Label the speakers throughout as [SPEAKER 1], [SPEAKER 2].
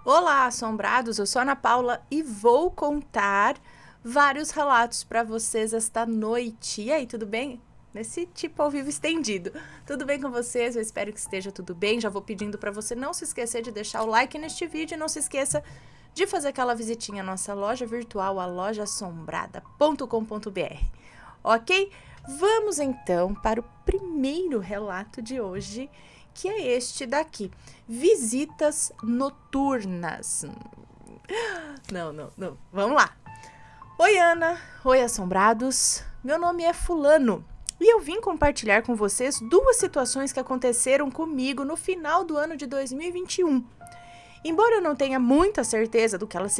[SPEAKER 1] Olá, assombrados! Eu sou a Ana Paula e vou contar vários relatos para vocês esta noite. E aí, tudo bem? Nesse tipo ao vivo estendido. Tudo bem com vocês? Eu espero que esteja tudo bem. Já vou pedindo para você não se esquecer de deixar o like neste vídeo e não se esqueça de fazer aquela visitinha à nossa loja virtual, a lojassombrada.com.br. Ok? Vamos então para o primeiro relato de hoje, que é este daqui. Visitas noturnas. Não. Vamos lá. Oi, Ana. Oi, assombrados. Meu nome é Fulano e eu vim compartilhar com vocês duas situações que aconteceram comigo no final do ano de 2021. Embora eu não tenha muita certeza do que elas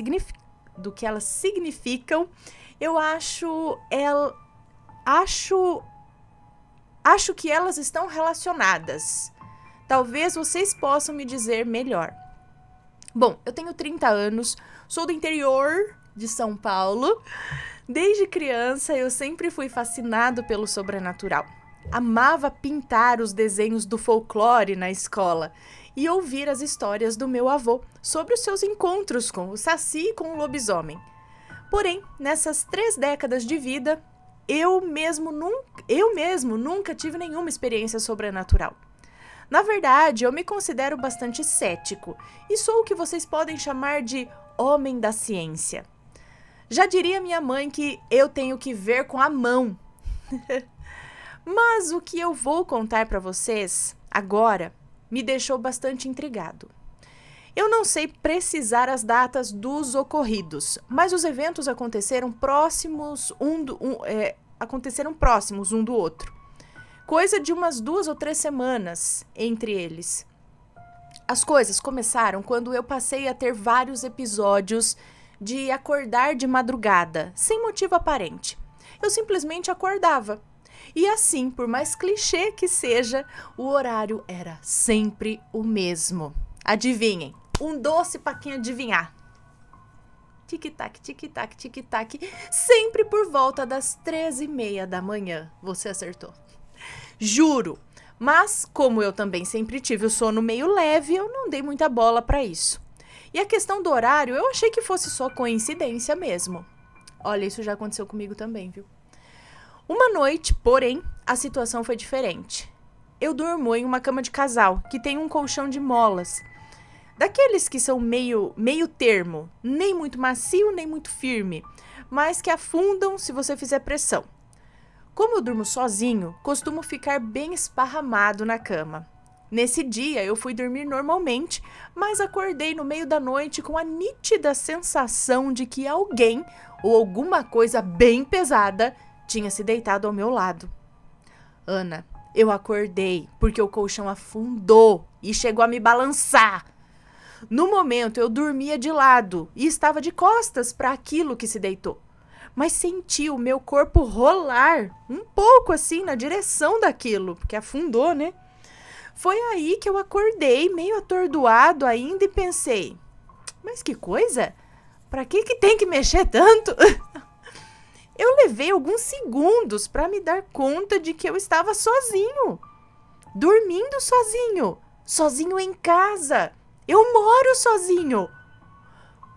[SPEAKER 1] significam, eu acho que elas estão relacionadas. Talvez vocês possam me dizer melhor. Bom, eu tenho 30 anos, sou do interior de São Paulo. Desde criança eu sempre fui fascinado pelo sobrenatural. Amava pintar os desenhos do folclore na escola e ouvir as histórias do meu avô sobre os seus encontros com o saci e com o lobisomem. Porém, nessas 3 décadas de vida, eu mesmo nunca tive nenhuma experiência sobrenatural. Na verdade, eu me considero bastante cético e sou o que vocês podem chamar de homem da ciência. Já diria minha mãe que eu tenho que ver com a mão. Mas o que eu vou contar para vocês agora me deixou bastante intrigado. Eu não sei precisar as datas dos ocorridos, mas os eventos aconteceram próximos um do outro. Coisa de umas 2 ou 3 semanas entre eles. As coisas começaram quando eu passei a ter vários episódios de acordar de madrugada, sem motivo aparente. Eu simplesmente acordava. E assim, por mais clichê que seja, o horário era sempre o mesmo. Adivinhem, um doce para quem adivinhar. Tic-tac, tic-tac, tic-tac, sempre por volta das 13h30 da manhã. Você acertou. Juro, mas como eu também sempre tive o sono meio leve, eu não dei muita bola para isso. E a questão do horário, eu achei que fosse só coincidência mesmo. Olha, isso já aconteceu comigo também, viu? Uma noite, porém, a situação foi diferente. Eu durmo em uma cama de casal, que tem um colchão de molas. Daqueles que são meio termo, nem muito macio, nem muito firme, mas que afundam se você fizer pressão. Como eu durmo sozinho, costumo ficar bem esparramado na cama. Nesse dia, eu fui dormir normalmente, mas acordei no meio da noite com a nítida sensação de que alguém ou alguma coisa bem pesada tinha se deitado ao meu lado. Ana, eu acordei porque o colchão afundou e chegou a me balançar. No momento, eu dormia de lado e estava de costas para aquilo que se deitou. Mas senti o meu corpo rolar um pouco assim na direção daquilo, porque afundou, né? Foi aí que eu acordei, meio atordoado ainda, e pensei, mas que coisa? Pra que tem que mexer tanto? Eu levei alguns segundos para me dar conta de que eu estava sozinho, dormindo sozinho em casa. Eu moro sozinho.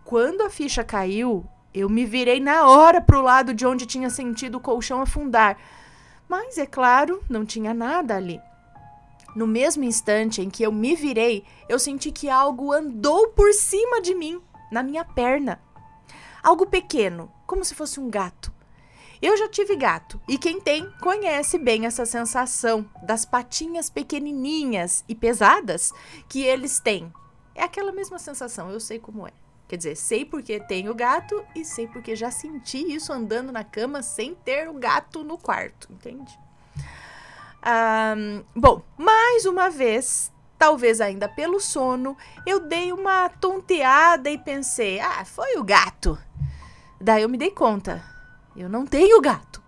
[SPEAKER 1] Quando a ficha caiu, eu me virei na hora para o lado de onde tinha sentido o colchão afundar. Mas, é claro, não tinha nada ali. No mesmo instante em que eu me virei, eu senti que algo andou por cima de mim, na minha perna. Algo pequeno, como se fosse um gato. Eu já tive gato, e quem tem conhece bem essa sensação das patinhas pequenininhas e pesadas que eles têm. É aquela mesma sensação, eu sei como é. Quer dizer, sei porque tenho gato e sei porque já senti isso andando na cama sem ter o gato no quarto, entende? Bom, mais uma vez, talvez ainda pelo sono, eu dei uma tonteada e pensei, foi o gato. Daí eu me dei conta, eu não tenho gato.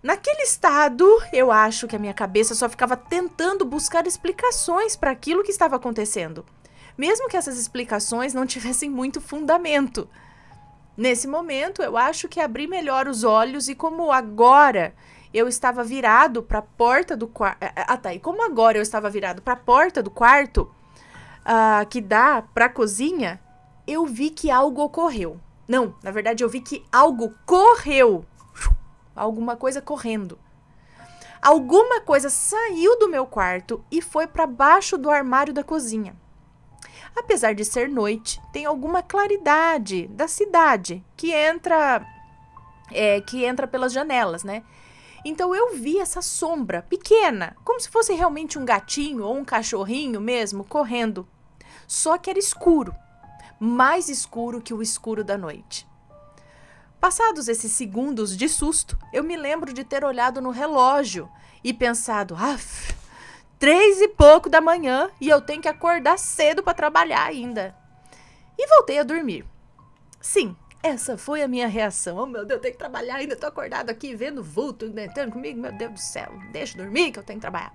[SPEAKER 1] Naquele estado, eu acho que a minha cabeça só ficava tentando buscar explicações para aquilo que estava acontecendo, mesmo que essas explicações não tivessem muito fundamento. Nesse momento, eu acho que abri melhor os olhos e como agora eu estava virado para a porta do quarto... E como agora eu estava virado para a porta do quarto, que dá pra cozinha, eu vi que algo ocorreu. Não, na verdade eu vi que algo correu. Alguma coisa correndo. Alguma coisa saiu do meu quarto e foi para baixo do armário da cozinha. Apesar de ser noite, tem alguma claridade da cidade que entra pelas janelas, né? Então eu vi essa sombra pequena, como se fosse realmente um gatinho ou um cachorrinho mesmo, correndo. Só que era escuro, mais escuro que o escuro da noite. Passados esses segundos de susto, eu me lembro de ter olhado no relógio e pensado, 3 e pouco da manhã e eu tenho que acordar cedo para trabalhar ainda. E voltei a dormir. Sim, essa foi a minha reação. Oh, meu Deus, eu tenho que trabalhar ainda, tô acordado aqui vendo vulto, entrando comigo, meu Deus do céu, deixa eu dormir que eu tenho que trabalhar.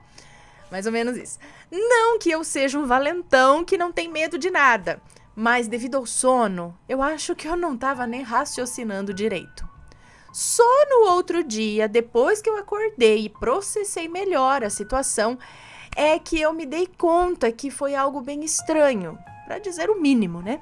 [SPEAKER 1] Mais ou menos isso. Não que eu seja um valentão que não tem medo de nada, mas devido ao sono, eu acho que eu não estava nem raciocinando direito. Só no outro dia, depois que eu acordei e processei melhor a situação, é que eu me dei conta que foi algo bem estranho, para dizer o mínimo, né?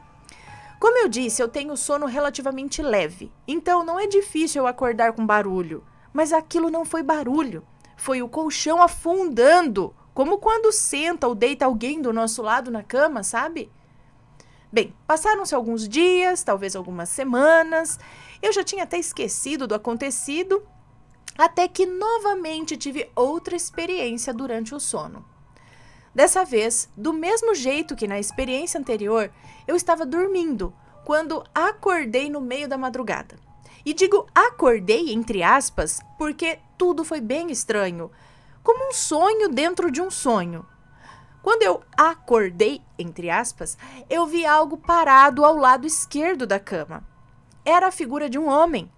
[SPEAKER 1] Como eu disse, eu tenho sono relativamente leve, então não é difícil eu acordar com barulho. Mas aquilo não foi barulho, foi o colchão afundando, como quando senta ou deita alguém do nosso lado na cama, sabe? Bem, passaram-se alguns dias, talvez algumas semanas, eu já tinha até esquecido do acontecido, até que novamente tive outra experiência durante o sono. Dessa vez, do mesmo jeito que na experiência anterior, eu estava dormindo, quando acordei no meio da madrugada. E digo acordei entre aspas, porque tudo foi bem estranho, como um sonho dentro de um sonho. Quando eu acordei, entre aspas, eu vi algo parado ao lado esquerdo da cama. Era a figura de um homem.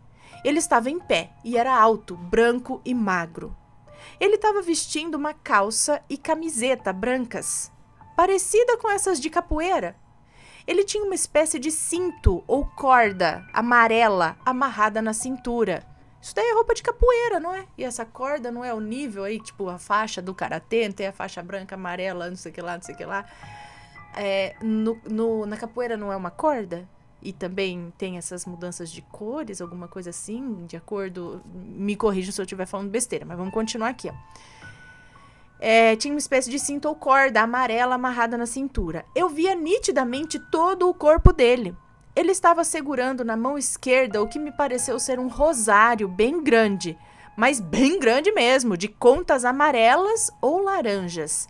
[SPEAKER 1] Ele estava em pé e era alto, branco e magro. Ele estava vestindo uma calça e camiseta brancas, parecida com essas de capoeira. Ele tinha uma espécie de cinto ou corda amarela amarrada na cintura. Isso daí é roupa de capoeira, não é? E essa corda não é o nível aí, tipo a faixa do karatê, tem a faixa branca, amarela, não sei o que lá, não sei o que lá. Na capoeira não é uma corda? E também tem essas mudanças de cores, alguma coisa assim, de acordo... Me corrija se eu estiver falando besteira, mas vamos continuar aqui, ó. Tinha uma espécie de cinto ou corda amarela amarrada na cintura. Eu via nitidamente todo o corpo dele. Ele estava segurando na mão esquerda o que me pareceu ser um rosário bem grande, mas bem grande mesmo, de contas amarelas ou laranjas.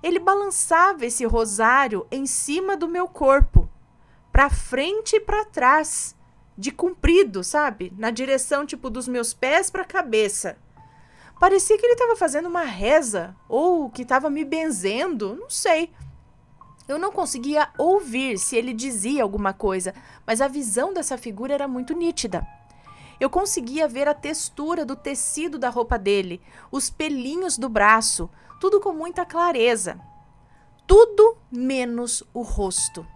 [SPEAKER 1] Ele balançava esse rosário em cima do meu corpo, para frente e para trás, de comprido, sabe? Na direção tipo dos meus pés para a cabeça. Parecia que ele estava fazendo uma reza ou que estava me benzendo, não sei. Eu não conseguia ouvir se ele dizia alguma coisa, mas a visão dessa figura era muito nítida. Eu conseguia ver a textura do tecido da roupa dele, os pelinhos do braço, tudo com muita clareza. Tudo menos o rosto.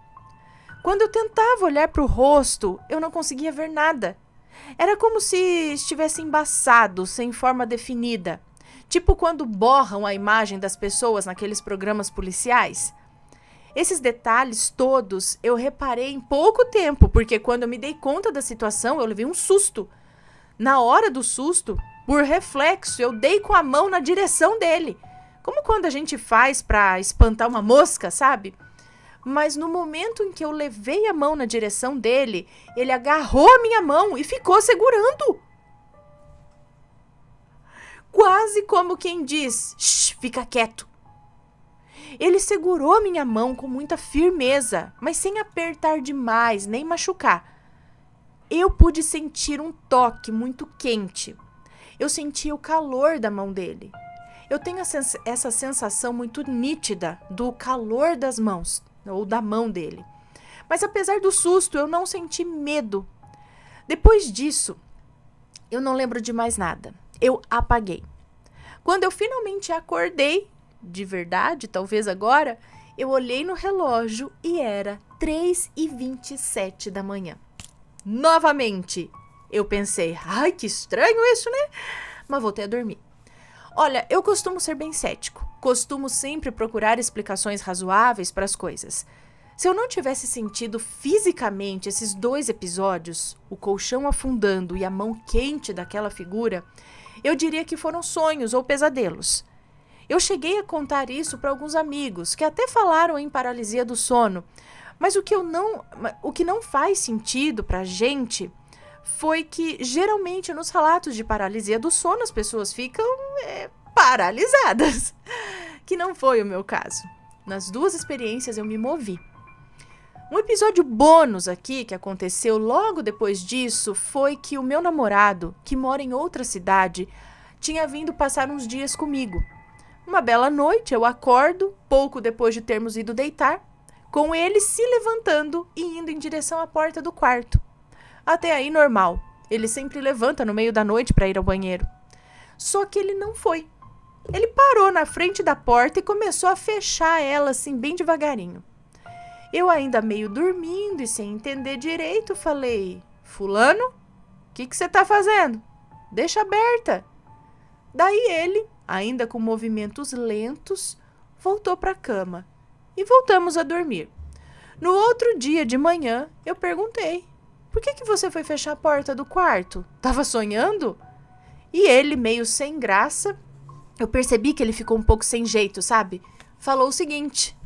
[SPEAKER 1] Quando eu tentava olhar para o rosto, eu não conseguia ver nada. Era como se estivesse embaçado, sem forma definida. Tipo quando borram a imagem das pessoas naqueles programas policiais. Esses detalhes todos eu reparei em pouco tempo, porque quando eu me dei conta da situação, eu levei um susto. Na hora do susto, por reflexo, eu dei com a mão na direção dele. Como quando a gente faz para espantar uma mosca, sabe? Mas no momento em que eu levei a mão na direção dele, ele agarrou a minha mão e ficou segurando. Quase como quem diz, shh, fica quieto. Ele segurou a minha mão com muita firmeza, mas sem apertar demais, nem machucar. Eu pude sentir um toque muito quente. Eu sentia o calor da mão dele. Eu tenho essa sensação muito nítida do calor das mãos, ou da mão dele. Mas apesar do susto, eu não senti medo. Depois disso, eu não lembro de mais nada. Eu apaguei. Quando eu finalmente acordei, de verdade, talvez agora, eu olhei no relógio e era 3h27 da manhã. Novamente, eu pensei, que estranho isso, né? Mas voltei a dormir. Olha, eu costumo ser bem cético. Costumo sempre procurar explicações razoáveis para as coisas. Se eu não tivesse sentido fisicamente esses 2 episódios, o colchão afundando e a mão quente daquela figura, eu diria que foram sonhos ou pesadelos. Eu cheguei a contar isso para alguns amigos, que até falaram em paralisia do sono, mas o que não faz sentido para a gente foi que, geralmente, nos relatos de paralisia do sono, as pessoas ficam paralisadas, que não foi o meu caso. Nas 2 experiências eu me movi. Um episódio bônus aqui que aconteceu logo depois disso foi que o meu namorado, que mora em outra cidade, tinha vindo passar uns dias comigo. Uma bela noite eu acordo, pouco depois de termos ido deitar, com ele se levantando e indo em direção à porta do quarto. Até aí normal, ele sempre levanta no meio da noite para ir ao banheiro. Só que ele não foi. Ele parou na frente da porta e começou a fechar ela assim bem devagarinho. Eu ainda meio dormindo e sem entender direito, falei: Fulano, o que você tá fazendo? Deixa aberta. Daí ele, ainda com movimentos lentos, voltou para a cama e voltamos a dormir. No outro dia de manhã, eu perguntei: por que você foi fechar a porta do quarto? Tava sonhando? E ele, meio sem graça, eu percebi que ele ficou um pouco sem jeito, sabe? Falou o seguinte: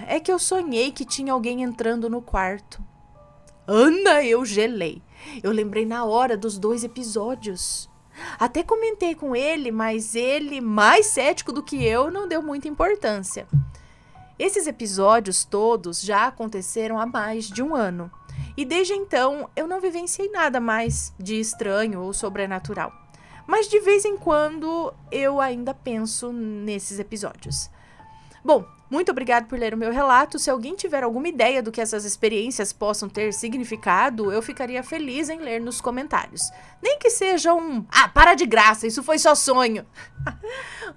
[SPEAKER 1] é que eu sonhei que tinha alguém entrando no quarto. Ana, eu gelei. Eu lembrei na hora dos 2 episódios. Até comentei com ele, mas ele, mais cético do que eu, não deu muita importância. Esses episódios todos já aconteceram há mais de 1 ano. E desde então, eu não vivenciei nada mais de estranho ou sobrenatural. Mas de vez em quando, eu ainda penso nesses episódios. Bom, muito obrigado por ler o meu relato. Se alguém tiver alguma ideia do que essas experiências possam ter significado, eu ficaria feliz em ler nos comentários. Nem que seja para de graça, isso foi só sonho.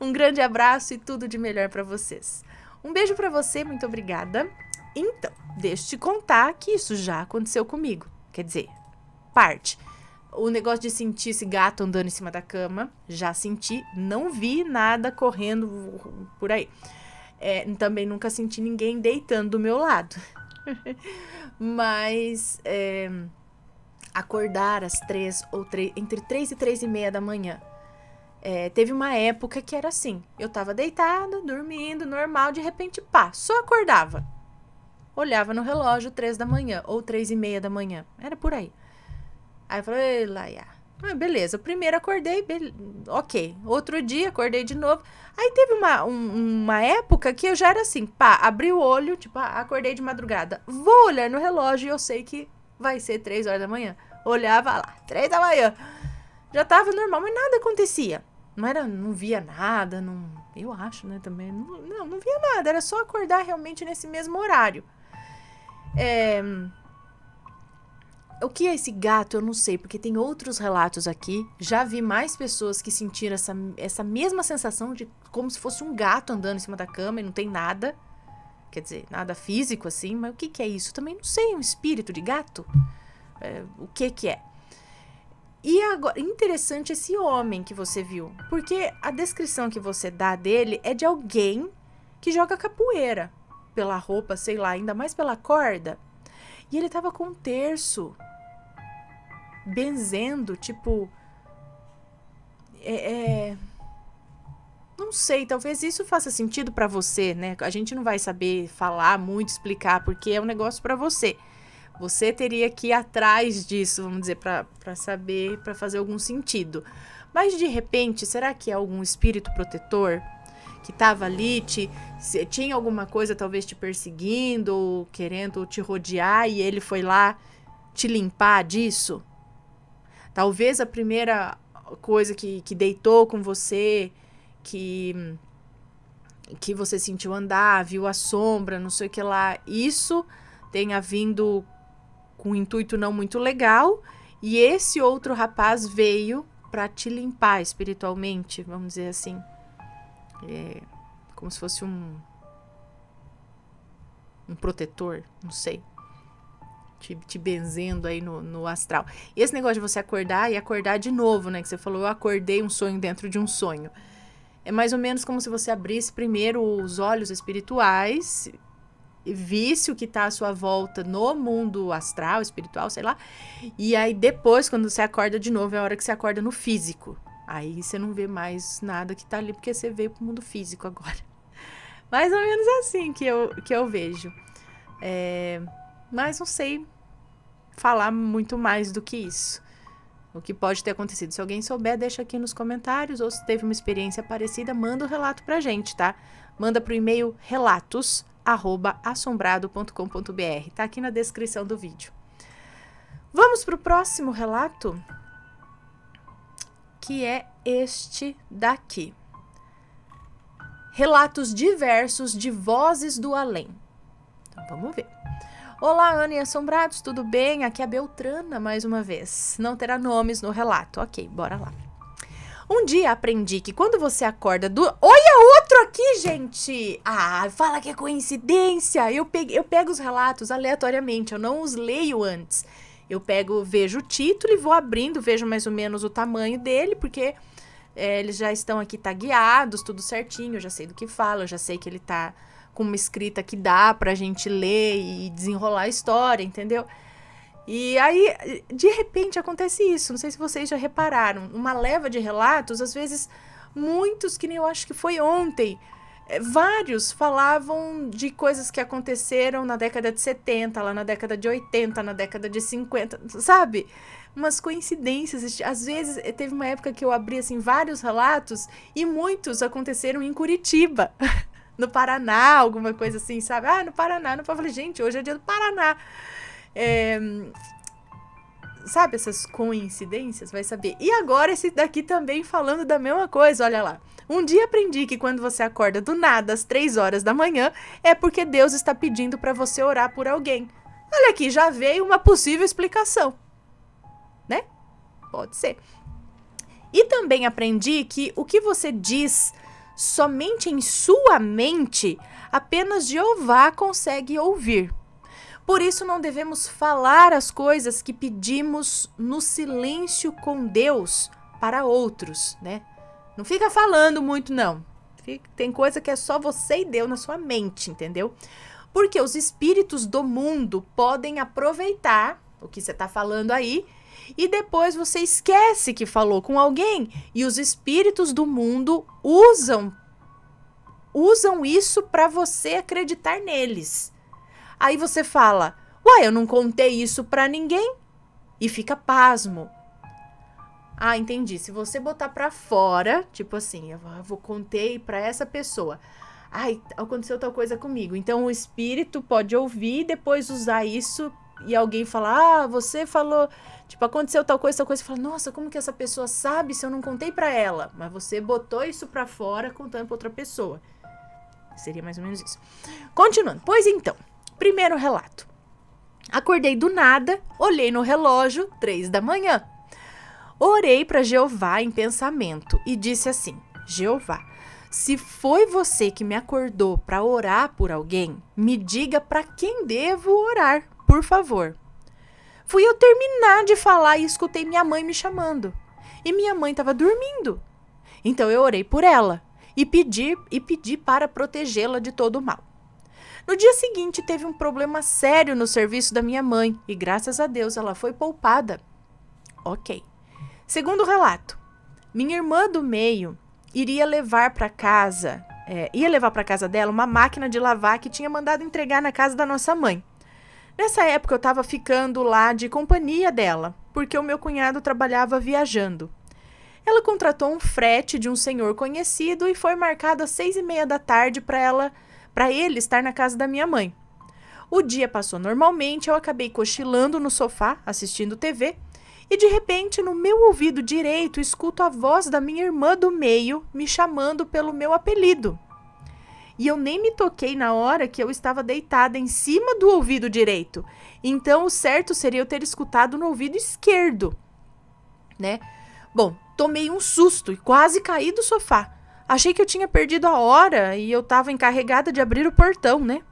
[SPEAKER 1] Um grande abraço e tudo de melhor para vocês. Um beijo para você, muito obrigada. Então, deixa eu te contar que isso já aconteceu comigo. Quer dizer, parte. O negócio de sentir esse gato andando em cima da cama, já senti, não vi nada correndo por aí. Também nunca senti ninguém deitando do meu lado. Mas acordar às 3 ou entre 3 e 3 e meia da manhã. Teve uma época que era assim. Eu tava deitada, dormindo, normal, de repente, só acordava. Olhava no relógio 3 da manhã ou 3 e meia da manhã. Era por aí. Aí eu falei: Laia. Beleza, primeiro acordei, ok. Outro dia acordei de novo. Aí teve uma época que eu já era assim, abri o olho, acordei de madrugada. Vou olhar no relógio e eu sei que vai ser 3 horas da manhã. Olhava lá, 3 da manhã. Já tava normal, mas nada acontecia. Não via nada, eu acho, né, também. Não via nada, era só acordar realmente nesse mesmo horário. O que é esse gato, eu não sei, porque tem outros relatos aqui. Já vi mais pessoas que sentiram essa mesma sensação de como se fosse um gato andando em cima da cama e não tem nada. Quer dizer, nada físico assim, mas o que é isso? Também não sei, um espírito de gato? O que é? E agora, interessante esse homem que você viu, porque a descrição que você dá dele é de alguém que joga capoeira. Pela roupa, sei lá, ainda mais pela corda. E ele tava com um terço, benzendo, não sei, talvez isso faça sentido pra você, né? A gente não vai saber falar muito, explicar, porque é um negócio pra você. Você teria que ir atrás disso, vamos dizer, pra saber, pra fazer algum sentido. Mas, de repente, será que é algum espírito protetor que tava ali, tinha alguma coisa talvez te perseguindo, ou querendo te rodear, e ele foi lá te limpar disso? Talvez a primeira coisa que deitou com você, que você sentiu andar, viu a sombra, não sei o que lá, isso tenha vindo com um intuito não muito legal, e esse outro rapaz veio para te limpar espiritualmente, vamos dizer assim. Como se fosse um protetor, não sei, te benzendo aí no astral. E esse negócio de você acordar e acordar de novo, né, que você falou, eu acordei um sonho dentro de um sonho. É mais ou menos como se você abrisse primeiro os olhos espirituais, visse o que está à sua volta no mundo astral, espiritual, sei lá. E aí depois, quando você acorda de novo, é a hora que você acorda no físico. Aí você não vê mais nada que tá ali, porque você veio pro mundo físico agora. Mais ou menos assim que eu vejo. Mas não sei falar muito mais do que isso. O que pode ter acontecido. Se alguém souber, deixa aqui nos comentários. Ou se teve uma experiência parecida, manda o relato pra gente, tá? Manda pro e-mail relatos@assombrado.com.br. Tá aqui na descrição do vídeo. Vamos pro próximo relato, que é este daqui. Relatos diversos de vozes do além. Então, vamos ver. Olá, Ana e Assombrados, tudo bem? Aqui é a Beltrana, mais uma vez. Não terá nomes no relato. Ok, bora lá. Um dia aprendi que quando você acorda do... Olha outro aqui, gente! Ah, fala que é coincidência! Eu pego os relatos aleatoriamente, eu não os leio antes. Eu vejo o título e vou abrindo, vejo mais ou menos o tamanho dele, porque eles já estão aqui tagueados, tudo certinho, eu já sei do que fala, eu já sei que ele tá com uma escrita que dá pra gente ler e desenrolar a história, entendeu? E aí, de repente, acontece isso. Não sei se vocês já repararam. Uma leva de relatos, às vezes, muitos, que nem eu acho que foi ontem, vários falavam de coisas que aconteceram na década de 70, lá na década de 80, na década de 50, sabe? Umas coincidências. Às vezes, teve uma época que eu abri, assim, vários relatos e muitos aconteceram em Curitiba, no Paraná, alguma coisa assim, sabe? Ah, no Paraná. Eu falei, gente, hoje é dia do Paraná. Sabe essas coincidências? Vai saber. E agora esse daqui também falando da mesma coisa, olha lá. Um dia aprendi que quando você acorda do nada às 3 horas da manhã, é porque Deus está pedindo para você orar por alguém. Olha aqui, já veio uma possível explicação, né? Pode ser. E também aprendi que o que você diz somente em sua mente, apenas Jeová consegue ouvir. Por isso não devemos falar as coisas que pedimos no silêncio com Deus para outros, né? Não fica falando muito, não. Tem coisa que é só você e Deus na sua mente, entendeu? Porque os espíritos do mundo podem aproveitar o que você está falando aí e depois você esquece que falou com alguém e os espíritos do mundo usam isso para você acreditar neles. Aí você fala, uai, eu não contei isso pra ninguém. E fica pasmo. Ah, entendi. Se você botar pra fora, tipo assim, eu contei pra essa pessoa. Ai, aconteceu tal coisa comigo. Então o espírito pode ouvir e depois usar isso e alguém falar, você falou, tipo, aconteceu tal coisa, e fala, nossa, como que essa pessoa sabe se eu não contei pra ela? Mas você botou isso pra fora contando pra outra pessoa. Seria mais ou menos isso. Continuando. Pois então. Primeiro relato. Acordei do nada, olhei no relógio, 3 da manhã. Orei para Jeová em pensamento e disse assim, Jeová, se foi você que me acordou para orar por alguém, me diga para quem devo orar, por favor. Fui eu terminar de falar e escutei minha mãe me chamando. E minha mãe estava dormindo. Então eu orei por ela e pedi para protegê-la de todo o mal. No dia seguinte, teve um problema sério no serviço da minha mãe e, graças a Deus, ela foi poupada. Ok. Segundo relato, minha irmã do meio ia levar para casa dela uma máquina de lavar que tinha mandado entregar na casa da nossa mãe. Nessa época, eu estava ficando lá de companhia dela, porque o meu cunhado trabalhava viajando. Ela contratou um frete de um senhor conhecido e foi marcado às 6:30 da tarde para ele estar na casa da minha mãe. O dia passou normalmente, eu acabei cochilando no sofá, assistindo TV, e de repente, no meu ouvido direito, escuto a voz da minha irmã do meio me chamando pelo meu apelido. E eu nem me toquei na hora que eu estava deitada em cima do ouvido direito. Então, o certo seria eu ter escutado no ouvido esquerdo, né? Bom, tomei um susto e quase caí do sofá. Achei que eu tinha perdido a hora e eu estava encarregada de abrir o portão, né?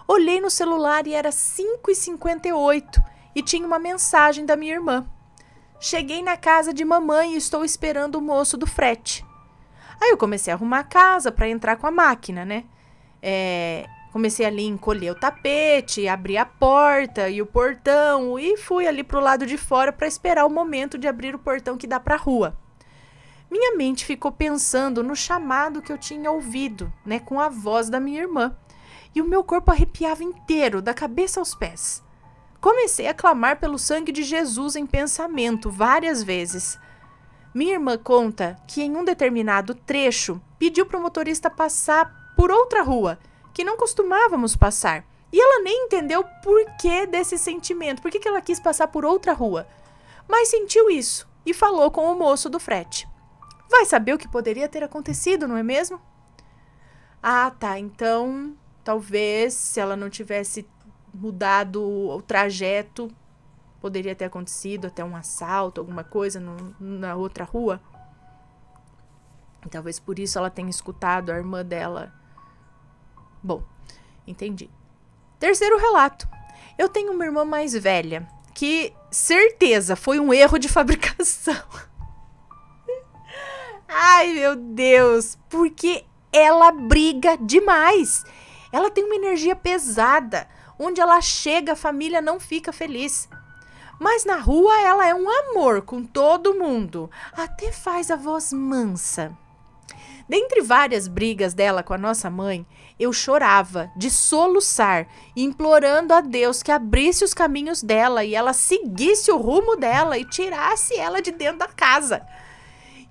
[SPEAKER 1] Olhei no celular e era 5:58 e tinha uma mensagem da minha irmã. Cheguei na casa de mamãe e estou esperando o moço do frete. Aí eu comecei a arrumar a casa para entrar com a máquina, né? Comecei ali a encolher o tapete, abrir a porta e o portão e fui ali pro lado de fora para esperar o momento de abrir o portão que dá para a rua. Minha mente ficou pensando no chamado que eu tinha ouvido, né, com a voz da minha irmã. E o meu corpo arrepiava inteiro, da cabeça aos pés. Comecei a clamar pelo sangue de Jesus em pensamento várias vezes. Minha irmã conta que em um determinado trecho pediu para o motorista passar por outra rua, que não costumávamos passar. E ela nem entendeu o porquê desse sentimento, por que ela quis passar por outra rua. Mas sentiu isso e falou com o moço do frete. Vai saber o que poderia ter acontecido, não é mesmo? Ah, tá, então talvez se ela não tivesse mudado o trajeto, poderia ter acontecido até um assalto, alguma coisa na outra rua. Talvez por isso ela tenha escutado a irmã dela. Bom, entendi. Terceiro relato. Eu tenho uma irmã mais velha, que certeza foi um erro de fabricação. Ai, meu Deus, porque ela briga demais. Ela tem uma energia pesada. Onde ela chega, a família não fica feliz. Mas na rua ela é um amor com todo mundo. Até faz a voz mansa. Dentre várias brigas dela com a nossa mãe, eu chorava de soluçar, implorando a Deus que abrisse os caminhos dela e ela seguisse o rumo dela e tirasse ela de dentro da casa.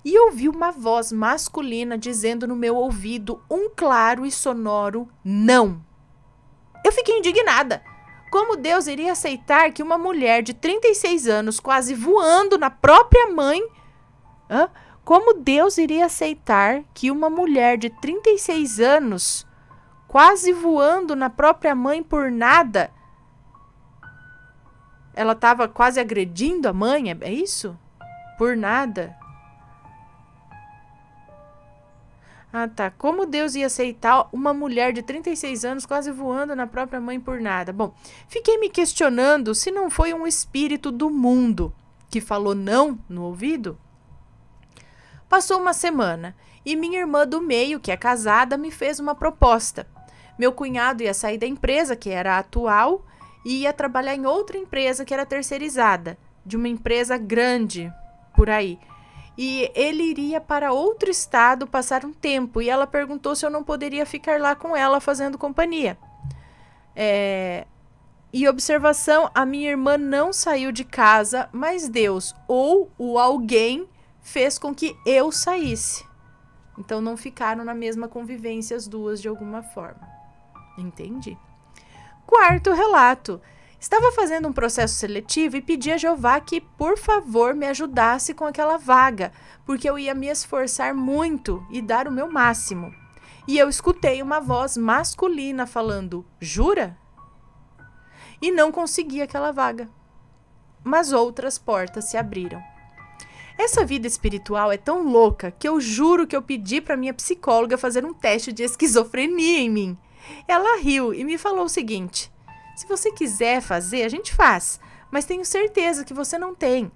[SPEAKER 1] E ouvi uma voz masculina dizendo no meu ouvido um claro e sonoro não. Eu fiquei indignada. Como Deus iria aceitar que uma mulher de 36 anos, quase voando na própria mãe... Como Deus iria aceitar que uma mulher de 36 anos, quase voando na própria mãe por nada, ela estava quase agredindo a mãe, é isso? Por nada? Ah, tá. Como Deus ia aceitar uma mulher de 36 anos quase voando na própria mãe por nada? Bom, fiquei me questionando se não foi um espírito do mundo que falou não no ouvido. Passou uma semana e minha irmã do meio, que é casada, me fez uma proposta. Meu cunhado ia sair da empresa, que era a atual, e ia trabalhar em outra empresa que era terceirizada, de uma empresa grande por aí. E ele iria para outro estado passar um tempo. E ela perguntou se eu não poderia ficar lá com ela fazendo companhia. E observação, a minha irmã não saiu de casa, mas Deus ou o alguém fez com que eu saísse. Então não ficaram na mesma convivência as duas de alguma forma. Entendi. Quarto relato. Estava fazendo um processo seletivo e pedi a Jeová que, por favor, me ajudasse com aquela vaga, porque eu ia me esforçar muito e dar o meu máximo. E eu escutei uma voz masculina falando, jura? E não consegui aquela vaga. Mas outras portas se abriram. Essa vida espiritual é tão louca que eu juro que eu pedi para minha psicóloga fazer um teste de esquizofrenia em mim. Ela riu e me falou o seguinte: se você quiser fazer, a gente faz, mas tenho certeza que você não tem.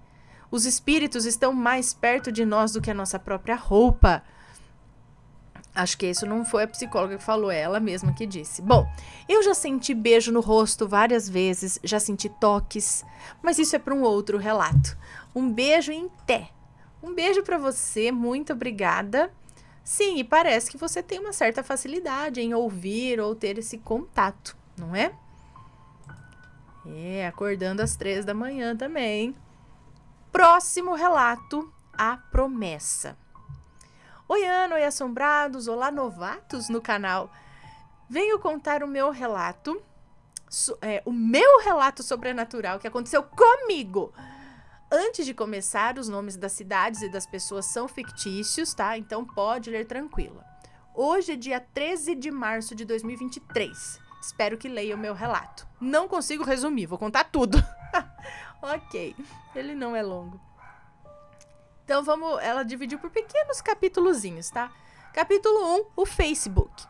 [SPEAKER 1] Os espíritos estão mais perto de nós do que a nossa própria roupa. Acho que isso não foi a psicóloga que falou, é ela mesma que disse. Bom, eu já senti beijo no rosto várias vezes, já senti toques, mas isso é para um outro relato. Um beijo em té. Um beijo para você, muito obrigada. Sim, e parece que você tem uma certa facilidade em ouvir ou ter esse contato, não é? Acordando às 3 da manhã também. Próximo relato, a promessa. Oi, Ana, oi, assombrados, olá, novatos no canal. Venho contar o meu relato sobrenatural que aconteceu comigo. Antes de começar, os nomes das cidades e das pessoas são fictícios, tá? Então pode ler tranquila. Hoje é dia 13 de março de 2023. Espero que leia o meu relato. Não consigo resumir, vou contar tudo. Ok, ele não é longo. Então ela dividiu por pequenos capítulozinhos, tá? Capítulo 1, o Facebook.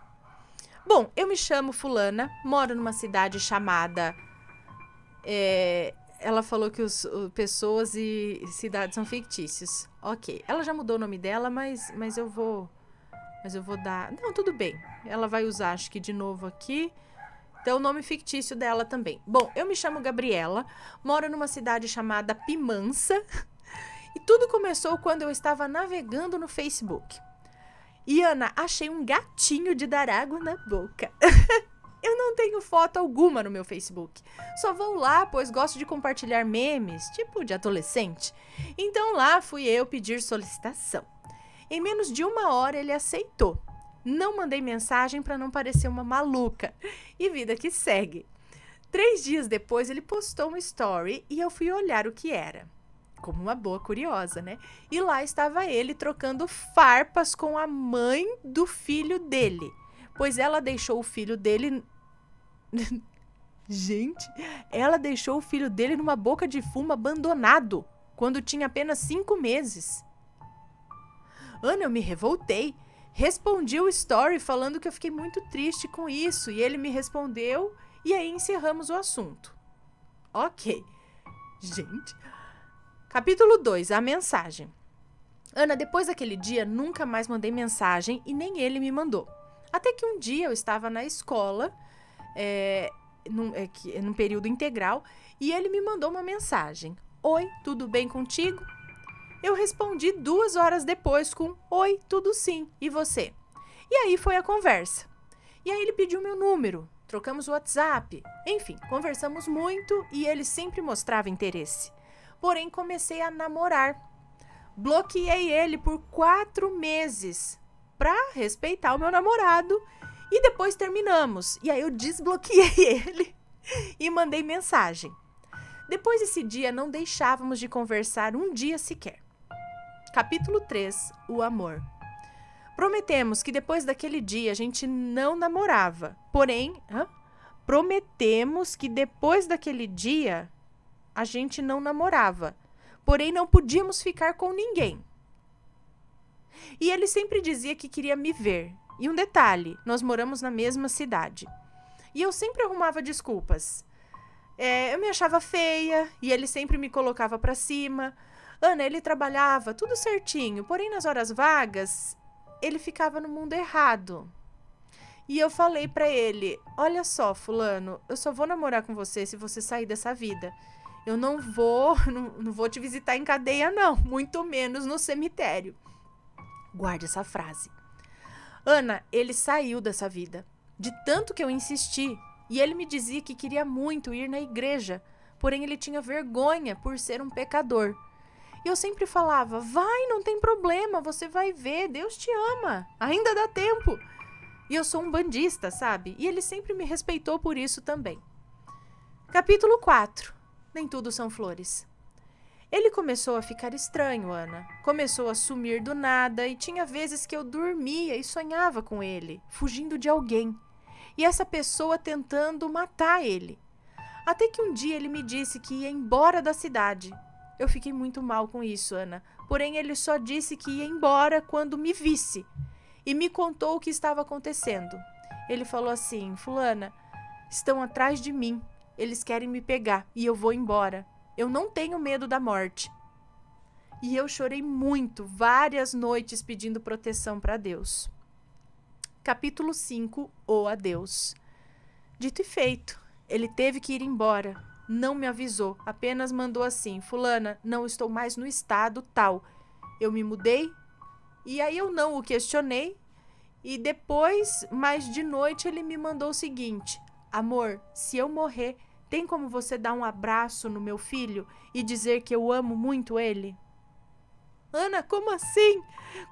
[SPEAKER 1] Bom, eu me chamo fulana, moro numa cidade chamada... ela falou que pessoas e cidades são fictícios. Ok, ela já mudou o nome dela, mas eu vou mas eu vou dar... Não, tudo bem. Ela vai usar, acho que de novo aqui. Então, o nome fictício dela também. Bom, eu me chamo Gabriela, moro numa cidade chamada Pimansa. E tudo começou quando eu estava navegando no Facebook. E, Ana, achei um gatinho de dar água na boca. Eu não tenho foto alguma no meu Facebook. Só vou lá, pois gosto de compartilhar memes, tipo de adolescente. Então lá fui eu pedir solicitação. Em menos de 1 hora ele aceitou. Não mandei mensagem para não parecer uma maluca. E vida que segue. 3 dias depois ele postou uma story e eu fui olhar o que era. Como uma boa curiosa, né? E lá estava ele trocando farpas com a mãe do filho dele. Pois ela deixou o filho dele... Gente, ela deixou o filho dele numa boca de fumo abandonado, quando tinha apenas 5 meses. Ana, eu me revoltei. Respondi o story falando que eu fiquei muito triste com isso. E ele me respondeu e aí encerramos o assunto. Ok. Gente... Capítulo 2, a mensagem. Ana, depois daquele dia, nunca mais mandei mensagem e nem ele me mandou. Até que um dia eu estava na escola, num período integral, e ele me mandou uma mensagem. Oi, tudo bem contigo? Eu respondi 2 horas depois com oi, tudo sim, e você? E aí foi a conversa. E aí ele pediu meu número, trocamos o WhatsApp, enfim, conversamos muito e ele sempre mostrava interesse. Porém, comecei a namorar. Bloqueei ele por 4 meses para respeitar o meu namorado e depois terminamos. E aí eu desbloqueei ele e mandei mensagem. Depois desse dia, não deixávamos de conversar um dia sequer. Capítulo 3, o amor. Prometemos que depois daquele dia a gente não namorava. Porém, prometemos que depois daquele dia... a gente não namorava, porém não podíamos ficar com ninguém. E ele sempre dizia que queria me ver. E um detalhe, nós moramos na mesma cidade. E eu sempre arrumava desculpas. Eu me achava feia e ele sempre me colocava pra cima. Ana, ele trabalhava tudo certinho, porém nas horas vagas, ele ficava no mundo errado. E eu falei pra ele, olha só, fulano, eu só vou namorar com você se você sair dessa vida. Eu não vou te visitar em cadeia, não. Muito menos no cemitério. Guarde essa frase. Ana, ele saiu dessa vida. De tanto que eu insisti. E ele me dizia que queria muito ir na igreja. Porém, ele tinha vergonha por ser um pecador. E eu sempre falava, vai, não tem problema, você vai ver, Deus te ama. Ainda dá tempo. E eu sou um bandista, sabe? E ele sempre me respeitou por isso também. Capítulo 4. Nem tudo são flores. Ele começou a ficar estranho, Ana. Começou a sumir do nada e tinha vezes que eu dormia e sonhava com ele, fugindo de alguém. E essa pessoa tentando matar ele. Até que um dia ele me disse que ia embora da cidade. Eu fiquei muito mal com isso, Ana. Porém, ele só disse que ia embora quando me visse. E me contou o que estava acontecendo. Ele falou assim, fulana, estão atrás de mim. Eles querem me pegar e eu vou embora. Eu não tenho medo da morte. E eu chorei muito, várias noites pedindo proteção para Deus. Capítulo 5, o adeus. Dito e feito, ele teve que ir embora. Não me avisou, apenas mandou assim, fulana, não estou mais no estado tal. Eu me mudei e aí eu não o questionei. E depois, mais de noite, ele me mandou o seguinte, amor, se eu morrer, tem como você dar um abraço no meu filho e dizer que eu amo muito ele? Ana, como assim?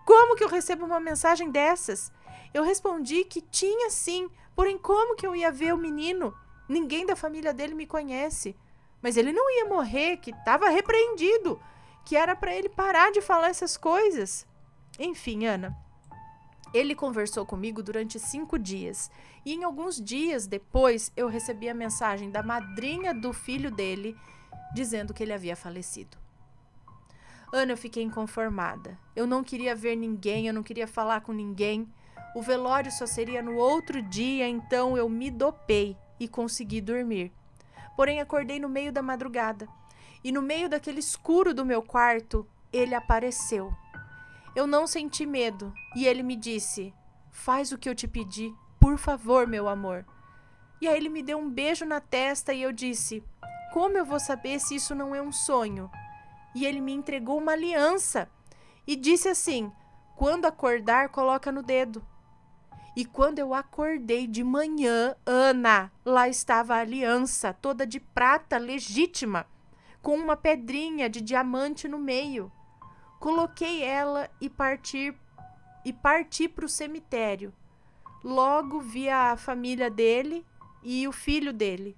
[SPEAKER 1] Como que eu recebo uma mensagem dessas? Eu respondi que tinha sim, porém como que eu ia ver o menino? Ninguém da família dele me conhece. Mas ele não ia morrer, que estava repreendido, que era para ele parar de falar essas coisas. Enfim, Ana, ele conversou comigo durante 5 dias. E em alguns dias depois, eu recebi a mensagem da madrinha do filho dele, dizendo que ele havia falecido. Ana, eu fiquei inconformada. Eu não queria ver ninguém, eu não queria falar com ninguém. O velório só seria no outro dia, então eu me dopei e consegui dormir. Porém, acordei no meio da madrugada. E no meio daquele escuro do meu quarto, ele apareceu. Eu não senti medo e ele me disse, faz o que eu te pedi, por favor, meu amor. E aí ele me deu um beijo na testa e eu disse, como eu vou saber se isso não é um sonho? E ele me entregou uma aliança e disse assim, quando acordar, coloca no dedo. E quando eu acordei de manhã, Ana, lá estava a aliança, toda de prata legítima, com uma pedrinha de diamante no meio. Coloquei ela e parti para o cemitério. Logo vi a família dele e o filho dele.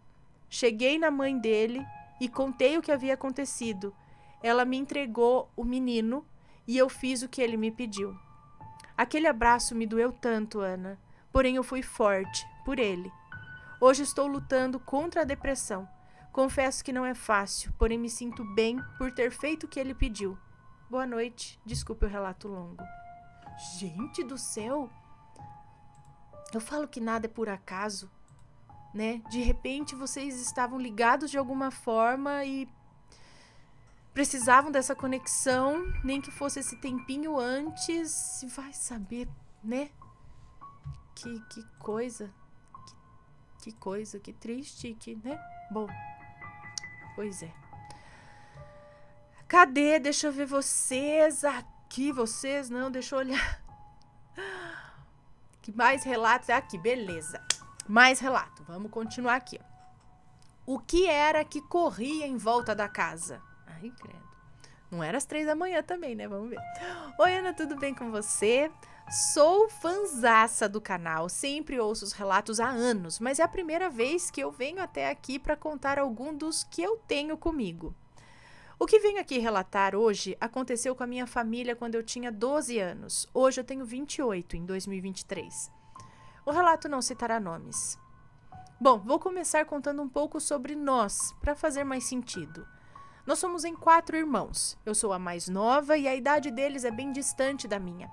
[SPEAKER 1] Cheguei na mãe dele e contei o que havia acontecido. Ela me entregou o menino e eu fiz o que ele me pediu. Aquele abraço me doeu tanto, Ana, porém eu fui forte por ele. Hoje estou lutando contra a depressão. Confesso que não é fácil, porém me sinto bem por ter feito o que ele pediu. Boa noite, desculpe o relato longo. Gente do céu! Eu falo que nada é por acaso, né? De repente vocês estavam ligados de alguma forma e precisavam dessa conexão, nem que fosse esse tempinho antes, vai saber, né? Que coisa, que triste, né? Bom, pois é. Cadê? Deixa eu ver vocês aqui, não, deixa eu olhar. Que mais relatos? Aqui, beleza. Mais relato, vamos continuar aqui. O que era que corria em volta da casa? Ai, credo. Não era às 3 da manhã também, né? Vamos ver. Oi, Ana, tudo bem com você? Sou fanzaça do canal, sempre ouço os relatos há anos, mas é a primeira vez que eu venho até aqui para contar algum dos que eu tenho comigo. O que venho aqui relatar hoje aconteceu com a minha família quando eu tinha 12 anos. Hoje eu tenho 28, em 2023. O relato não citará nomes. Bom, vou começar contando um pouco sobre nós, para fazer mais sentido. Nós somos em 4 irmãos. Eu sou a mais nova e a idade deles é bem distante da minha.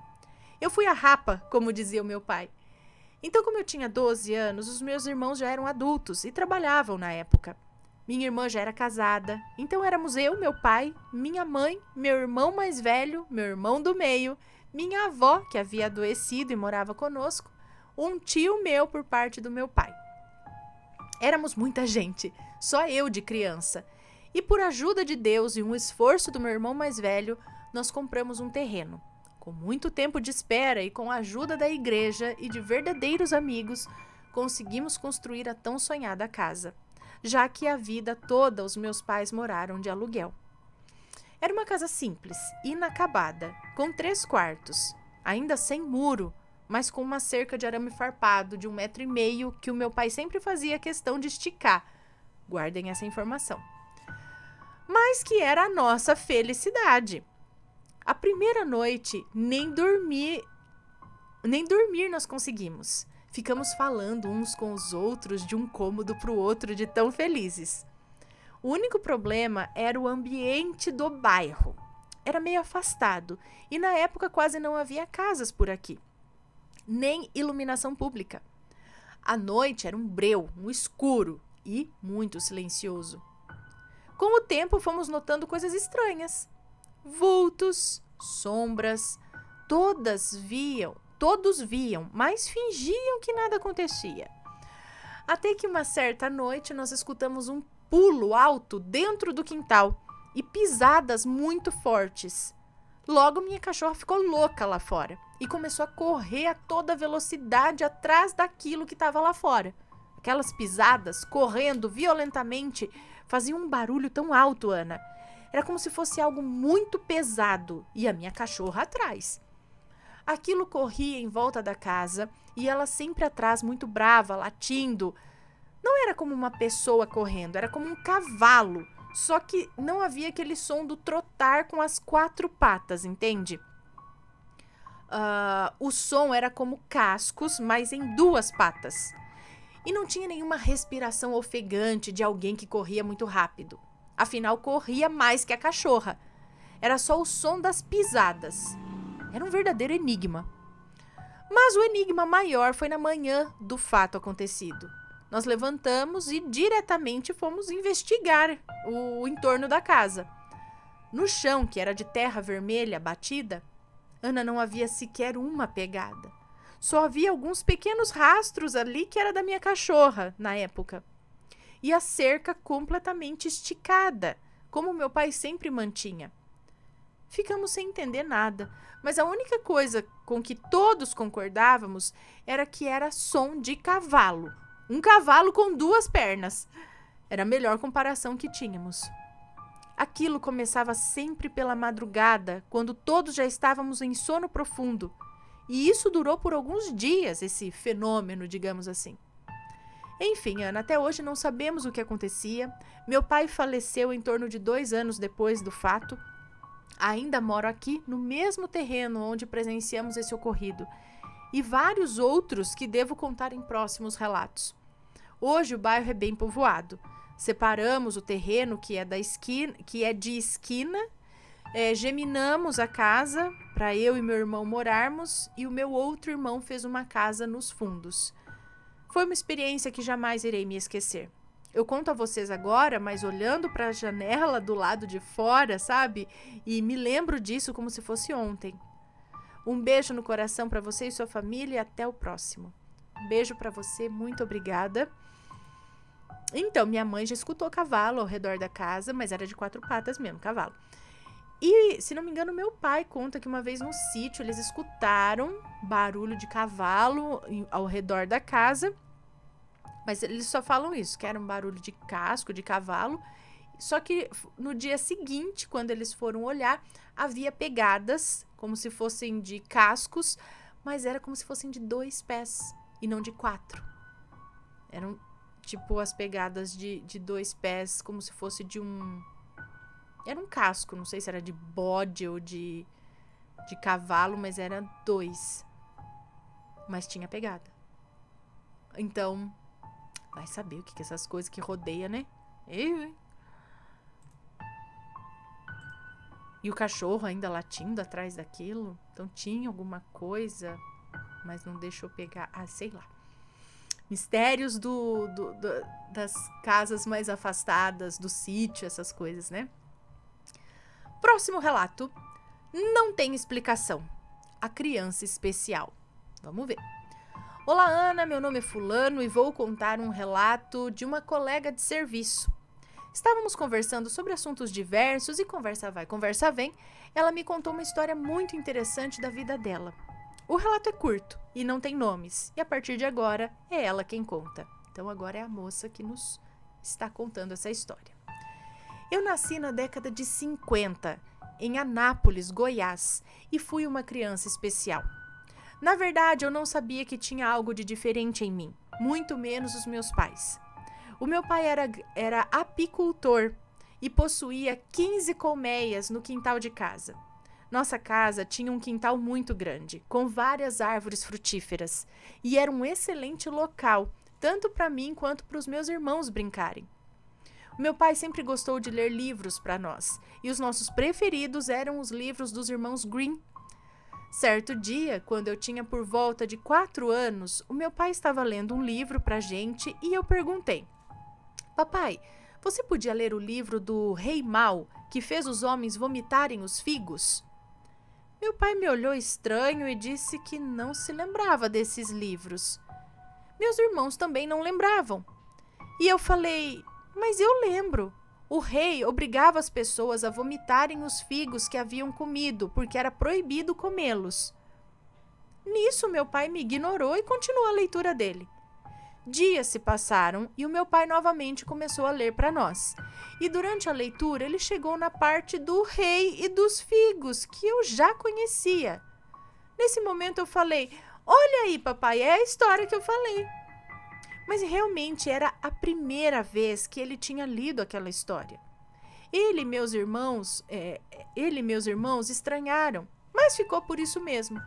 [SPEAKER 1] Eu fui a rapa, como dizia o meu pai. Então, como eu tinha 12 anos, os meus irmãos já eram adultos e trabalhavam na época. Minha irmã já era casada, então éramos eu, meu pai, minha mãe, meu irmão mais velho, meu irmão do meio, minha avó, que havia adoecido e morava conosco, um tio meu por parte do meu pai. Éramos muita gente, só eu de criança. E por ajuda de Deus e um esforço do meu irmão mais velho, nós compramos um terreno. Com muito tempo de espera e com a ajuda da igreja e de verdadeiros amigos, conseguimos construir a tão sonhada casa, já que a vida toda os meus pais moraram de aluguel. Era uma casa simples, inacabada, com 3 quartos, ainda sem muro, mas com uma cerca de arame farpado de 1,5 metro que o meu pai sempre fazia questão de esticar. Guardem essa informação. Mas que era a nossa felicidade. A primeira noite, nem dormir nós conseguimos. Ficamos falando uns com os outros de um cômodo para o outro de tão felizes. O único problema era o ambiente do bairro. Era meio afastado e na época quase não havia casas por aqui, nem iluminação pública. A noite era um breu, um escuro e muito silencioso. Com o tempo fomos notando coisas estranhas. Vultos, sombras, todos viam, mas fingiam que nada acontecia. Até que uma certa noite nós escutamos um pulo alto dentro do quintal e pisadas muito fortes. Logo minha cachorra ficou louca lá fora e começou a correr a toda velocidade atrás daquilo que estava lá fora. Aquelas pisadas, correndo violentamente, faziam um barulho tão alto, Ana. Era como se fosse algo muito pesado e a minha cachorra atrás. Aquilo corria em volta da casa e ela sempre atrás, muito brava, latindo. Não era como uma pessoa correndo, era como um cavalo, só que não havia aquele som do trotar com as 4 patas, entende? O som era como cascos, mas em 2 patas. E não tinha nenhuma respiração ofegante de alguém que corria muito rápido. Afinal, corria mais que a cachorra. Era só o som das pisadas. Era um verdadeiro enigma. Mas o enigma maior foi na manhã do fato acontecido. Nós levantamos e diretamente fomos investigar o entorno da casa. No chão, que era de terra vermelha batida, Ana, não havia sequer uma pegada. Só havia alguns pequenos rastros ali que era da minha cachorra na época. E a cerca completamente esticada, como meu pai sempre mantinha. Ficamos sem entender nada, mas a única coisa com que todos concordávamos era que era som de cavalo. Um cavalo com 2 pernas. Era a melhor comparação que tínhamos. Aquilo começava sempre pela madrugada, quando todos já estávamos em sono profundo. E isso durou por alguns dias, esse fenômeno, digamos assim. Enfim, Ana, até hoje não sabemos o que acontecia. Meu pai faleceu em torno de 2 anos depois do fato. Ainda moro aqui, no mesmo terreno onde presenciamos esse ocorrido. E vários outros que devo contar em próximos relatos. Hoje o bairro é bem povoado. Separamos o terreno que é de esquina, geminamos a casa para eu e meu irmão morarmos e o meu outro irmão fez uma casa nos fundos. Foi uma experiência que jamais irei me esquecer. Eu conto a vocês agora, mas olhando para a janela do lado de fora, sabe? E me lembro disso como se fosse ontem. Um beijo no coração para você e sua família e até o próximo. Um beijo para você, muito obrigada. Então, minha mãe já escutou cavalo ao redor da casa, mas era de 4 patas mesmo, cavalo. E, se não me engano, meu pai conta que uma vez no sítio eles escutaram barulho de cavalo ao redor da casa, mas eles só falam isso, que era um barulho de casco, de cavalo. Só que no dia seguinte, quando eles foram olhar, havia pegadas, como se fossem de cascos, mas era como se fossem de 2 pés e não de 4. Eram tipo as pegadas de 2 pés, como se fosse de um... Era um casco, não sei se era de bode ou de cavalo, mas era 2. Mas tinha pegada. Então, vai saber o que essas coisas que rodeia, né? E o cachorro ainda latindo atrás daquilo. Então tinha alguma coisa, mas não deixou pegar. Ah, sei lá. Mistérios das casas mais afastadas, do sítio, essas coisas, né? Próximo relato. Não tem explicação. A criança especial. Vamos ver. Olá, Ana. Meu nome é Fulano e vou contar um relato de uma colega de serviço. Estávamos conversando sobre assuntos diversos e conversa vai, conversa vem. Ela me contou uma história muito interessante da vida dela. O relato é curto e não tem nomes. E a partir de agora é ela quem conta. Então agora é a moça que nos está contando essa história. Eu nasci na década de 50, em Anápolis, Goiás, e fui uma criança especial. Na verdade, eu não sabia que tinha algo de diferente em mim, muito menos os meus pais. O meu pai era apicultor e possuía 15 colmeias no quintal de casa. Nossa casa tinha um quintal muito grande, com várias árvores frutíferas, e era um excelente local, tanto para mim quanto para os meus irmãos brincarem. Meu pai sempre gostou de ler livros para nós, e os nossos preferidos eram os livros dos irmãos Grimm. Certo dia, quando eu tinha por volta de 4 anos, o meu pai estava lendo um livro para a gente e eu perguntei: Papai, você podia ler o livro do Rei Mau, que fez os homens vomitarem os figos? Meu pai me olhou estranho e disse que não se lembrava desses livros. Meus irmãos também não lembravam. E eu falei: mas eu lembro. O rei obrigava as pessoas a vomitarem os figos que haviam comido, porque era proibido comê-los. Nisso, meu pai me ignorou e continuou a leitura dele. Dias se passaram e o meu pai novamente começou a ler para nós. E durante a leitura, ele chegou na parte do rei e dos figos, que eu já conhecia. Nesse momento eu falei: olha aí, papai, é a história que eu falei. Mas realmente era a primeira vez que ele tinha lido aquela história. Ele e meus irmãos estranharam, mas ficou por isso mesmo.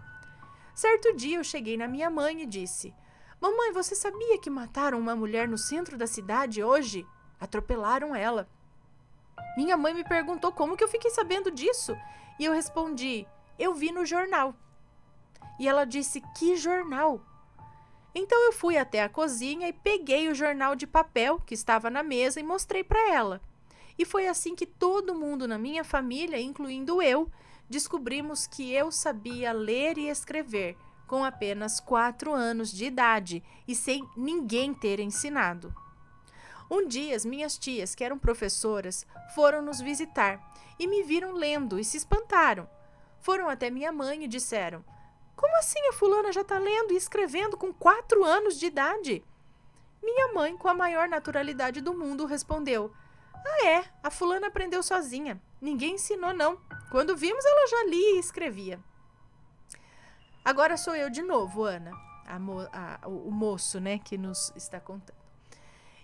[SPEAKER 1] Certo dia eu cheguei na minha mãe e disse: Mamãe, você sabia que mataram uma mulher no centro da cidade hoje? Atropelaram ela. Minha mãe me perguntou como que eu fiquei sabendo disso. E eu respondi: eu vi no jornal. E ela disse: que jornal? Então eu fui até a cozinha e peguei o jornal de papel que estava na mesa e mostrei para ela. E foi assim que todo mundo na minha família, incluindo eu, descobrimos que eu sabia ler e escrever, com apenas 4 anos de idade e sem ninguém ter ensinado. Um dia, as minhas tias, que eram professoras, foram nos visitar e me viram lendo e se espantaram. Foram até minha mãe e disseram: como assim a fulana já está lendo e escrevendo com 4 anos de idade? Minha mãe, com a maior naturalidade do mundo, respondeu: ah, é, a fulana aprendeu sozinha. Ninguém ensinou, não. Quando vimos, ela já lia e escrevia. Agora sou eu de novo, Ana, o moço, né, que nos está contando.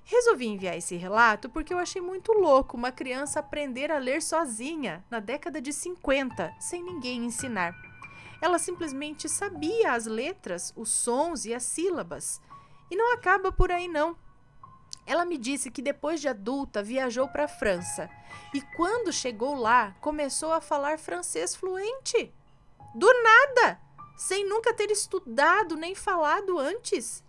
[SPEAKER 1] Resolvi enviar esse relato porque eu achei muito louco uma criança aprender a ler sozinha na década de 50, sem ninguém ensinar. Ela simplesmente sabia as letras, os sons e as sílabas. E não acaba por aí, não. Ela me disse que depois de adulta viajou para a França e quando chegou lá começou a falar francês fluente. Do nada, sem nunca ter estudado nem falado antes.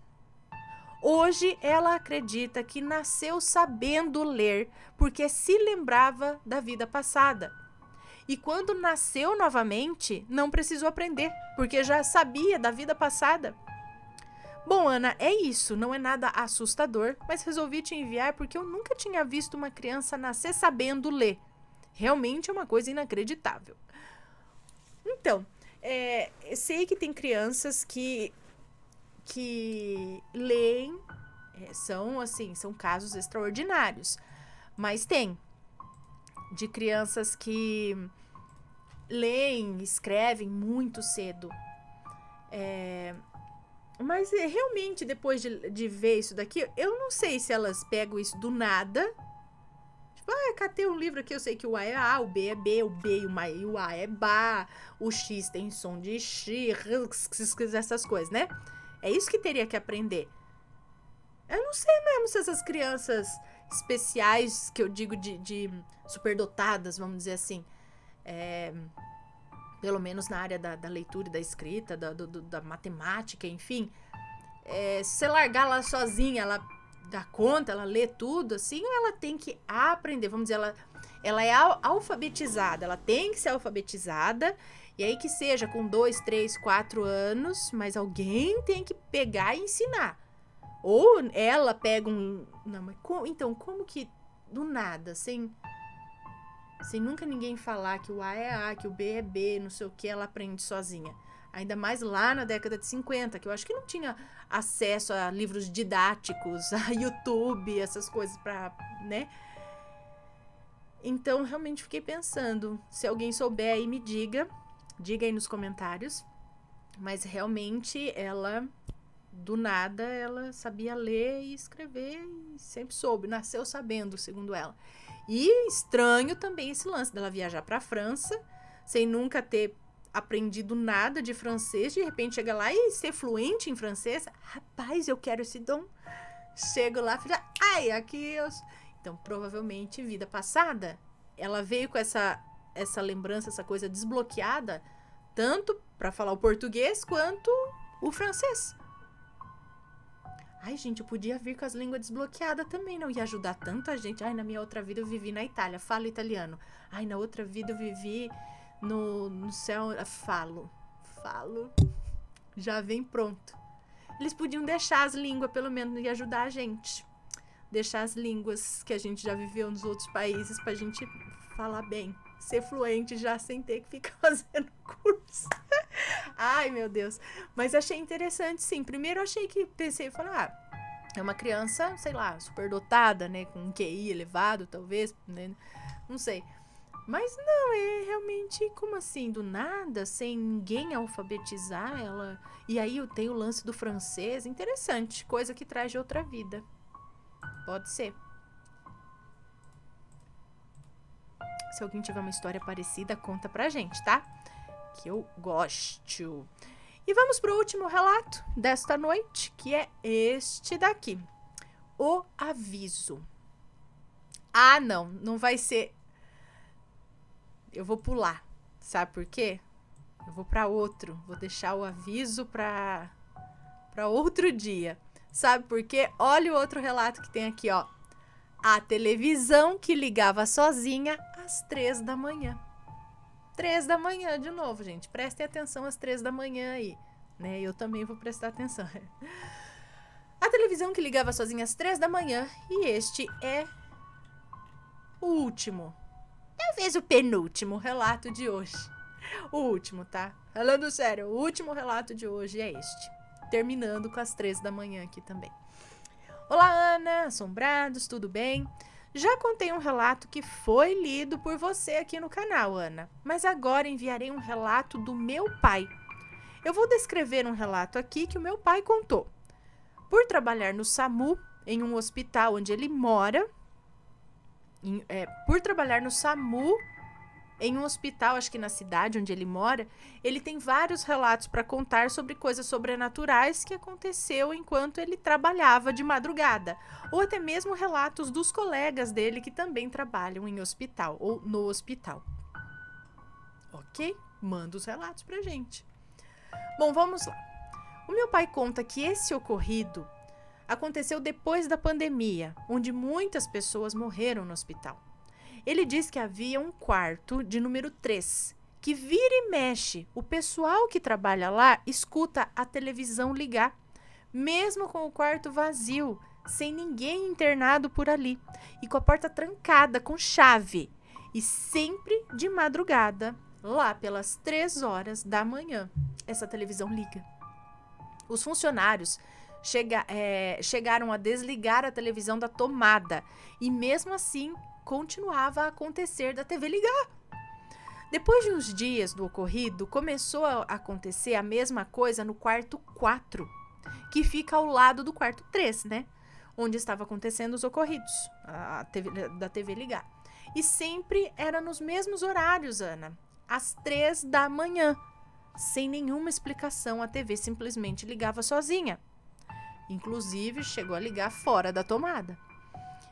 [SPEAKER 1] Hoje ela acredita que nasceu sabendo ler porque se lembrava da vida passada. E quando nasceu novamente, não precisou aprender, porque já sabia da vida passada. Bom, Ana, é isso, não é nada assustador, mas resolvi te enviar porque eu nunca tinha visto uma criança nascer sabendo ler. Realmente é uma coisa inacreditável. Então, eu sei que tem crianças que leem, são casos extraordinários, mas tem de crianças que leem, escrevem muito cedo. Mas realmente, depois de ver isso daqui, eu não sei se elas pegam isso do nada. Tipo, catei um livro aqui, eu sei que o A é A, o B é B, o B e o A é Bá, o X tem som de X, essas coisas, né? É isso que teria que aprender. Eu não sei mesmo se essas crianças especiais, que eu digo de superdotadas, vamos dizer assim, pelo menos na área da leitura e da escrita, da matemática, enfim, se você largar lá sozinha, ela dá conta, ela lê tudo, assim, ou ela tem que aprender, vamos dizer, ela é alfabetizada, ela tem que ser alfabetizada, e aí que seja com 2, 3, 4 anos, mas alguém tem que pegar e ensinar. Ou ela pega não, mas como que do nada, sem nunca ninguém falar que o A é A, que o B é B, não sei o que, ela aprende sozinha. Ainda mais lá na década de 50, que eu acho que não tinha acesso a livros didáticos, a YouTube, essas coisas pra, né? Então, realmente fiquei pensando, se alguém souber aí, me diga aí nos comentários. Mas realmente ela, do nada, ela sabia ler e escrever e sempre soube, nasceu sabendo, segundo ela. E estranho também esse lance dela viajar para a França, sem nunca ter aprendido nada de francês, de repente chega lá e ser fluente em francês. Rapaz, eu quero esse dom. Chego lá e aqui eu... Então, provavelmente, vida passada, ela veio com essa lembrança, essa coisa desbloqueada, tanto para falar o português quanto o francês. Ai, gente, eu podia vir com as línguas desbloqueadas também, não ia ajudar tanta gente. Ai, na minha outra vida eu vivi na Itália, falo italiano. Ai, na outra vida eu vivi no céu, falo. Já vem pronto. Eles podiam deixar as línguas, pelo menos, e ajudar a gente. Deixar as línguas que a gente já viveu nos outros países pra gente falar bem. Ser fluente já sem ter que ficar fazendo curso. Ai, meu Deus. Mas achei interessante, sim. Primeiro eu pensei, é uma criança, sei lá, superdotada, né? Com um QI elevado, talvez, né? Não sei. Mas não, é realmente, como assim, do nada, sem ninguém alfabetizar ela. E aí eu tenho o lance do francês, interessante, coisa que traz de outra vida. Pode ser. Se alguém tiver uma história parecida, conta pra gente, tá? Que eu gosto. E vamos pro último relato desta noite, que é este daqui. O aviso. Ah, não vai ser... Eu vou pular. Sabe por quê? Eu vou pra outro. Vou deixar o aviso pra outro dia. Sabe por quê? Olha o outro relato que tem aqui, ó. A televisão que ligava sozinha às 3 da manhã. 3 da manhã, de novo, gente. Prestem atenção às 3 da manhã aí. né? Eu também vou prestar atenção. A televisão que ligava sozinha às 3 da manhã, e este é o último, talvez o penúltimo relato de hoje. O último, tá? Falando sério, o último relato de hoje é este. Terminando com as 3 da manhã aqui também. Olá, Ana, assombrados, tudo bem? Já contei um relato que foi lido por você aqui no canal, Ana, mas agora enviarei um relato do meu pai. Eu vou descrever um relato aqui que o meu pai contou. Por trabalhar no SAMU, em um hospital onde ele mora, em um hospital, acho que na cidade onde ele mora, ele tem vários relatos para contar sobre coisas sobrenaturais que aconteceu enquanto ele trabalhava de madrugada, ou até mesmo relatos dos colegas dele que também trabalham em hospital ou no hospital. Ok? Manda os relatos pra gente. Bom, vamos lá. O meu pai conta que esse ocorrido aconteceu depois da pandemia, onde muitas pessoas morreram no hospital. Ele diz que havia um quarto de número 3, que vira e mexe. O pessoal que trabalha lá escuta a televisão ligar, mesmo com o quarto vazio, sem ninguém internado por ali, e com a porta trancada com chave. E sempre de madrugada, lá pelas 3 horas da manhã, essa televisão liga. Os funcionários chegaram a desligar a televisão da tomada, e mesmo assim continuava a acontecer da TV ligar. Depois de uns dias do ocorrido, começou a acontecer a mesma coisa no quarto 4, que fica ao lado do quarto 3, né? Onde estava acontecendo os ocorridos da TV ligar. E sempre era nos mesmos horários, Ana, às 3 da manhã. Sem nenhuma explicação, a TV simplesmente ligava sozinha. Inclusive, chegou a ligar fora da tomada.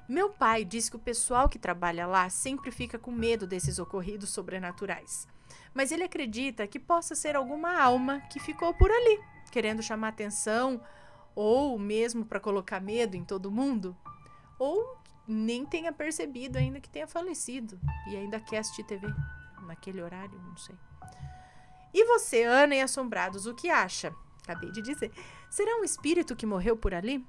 [SPEAKER 1] Meu pai diz que o pessoal que trabalha lá sempre fica com medo desses ocorridos sobrenaturais. Mas ele acredita que possa ser alguma alma que ficou por ali, querendo chamar atenção, ou mesmo para colocar medo em todo mundo. Ou nem tenha percebido ainda que tenha falecido e ainda quer assistir TV naquele horário, não sei. E você, Ana e Assombrados, o que acha? Acabei de dizer. Será um espírito que morreu por ali?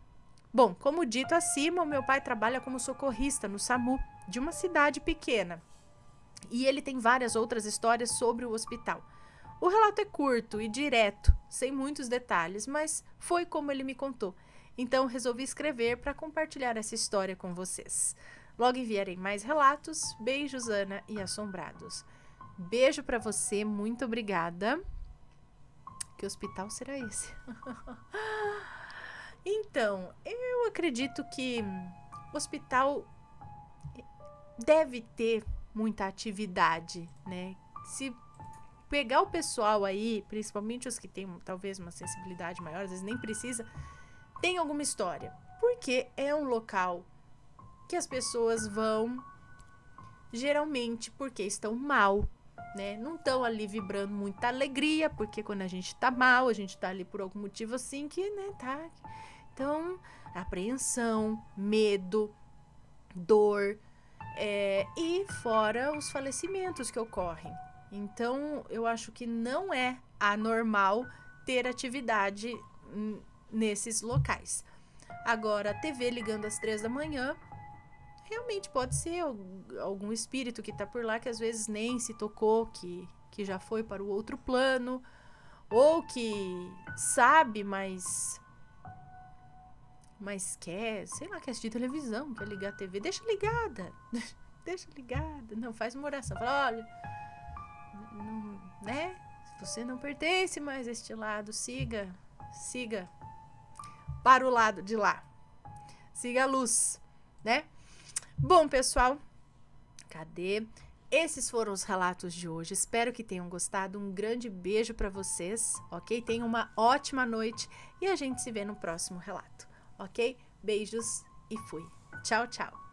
[SPEAKER 1] Bom, como dito acima, o meu pai trabalha como socorrista no SAMU, de uma cidade pequena. E ele tem várias outras histórias sobre o hospital. O relato é curto e direto, sem muitos detalhes, mas foi como ele me contou. Então resolvi escrever para compartilhar essa história com vocês. Logo enviarei mais relatos. Beijos, Ana e Assombrados. Beijo para você, muito obrigada. Que hospital será esse? Então, eu acredito que o hospital deve ter muita atividade, né? Se pegar o pessoal aí, principalmente os que têm talvez uma sensibilidade maior, às vezes nem precisa, tem alguma história. Porque é um local que as pessoas vão geralmente porque estão mal, né? Não estão ali vibrando muita alegria, porque quando a gente tá mal, a gente tá ali por algum motivo assim que, né, tá... Então, apreensão, medo, dor, e fora os falecimentos que ocorrem. Então, eu acho que não é anormal ter atividade nesses locais. Agora, a TV ligando às 3 da manhã, realmente pode ser algum espírito que tá por lá que às vezes nem se tocou, que já foi para o outro plano, ou que sabe, mas quer, sei lá, quer assistir televisão, quer ligar a TV, deixa ligada, não, faz uma oração, fala, olha, não, né, você não pertence mais a este lado, siga para o lado de lá, siga a luz, né? Bom, pessoal, cadê? Esses foram os relatos de hoje. Espero que tenham gostado. Um grande beijo para vocês, ok? Tenham uma ótima noite e a gente se vê no próximo relato, ok? Beijos e fui. Tchau, tchau.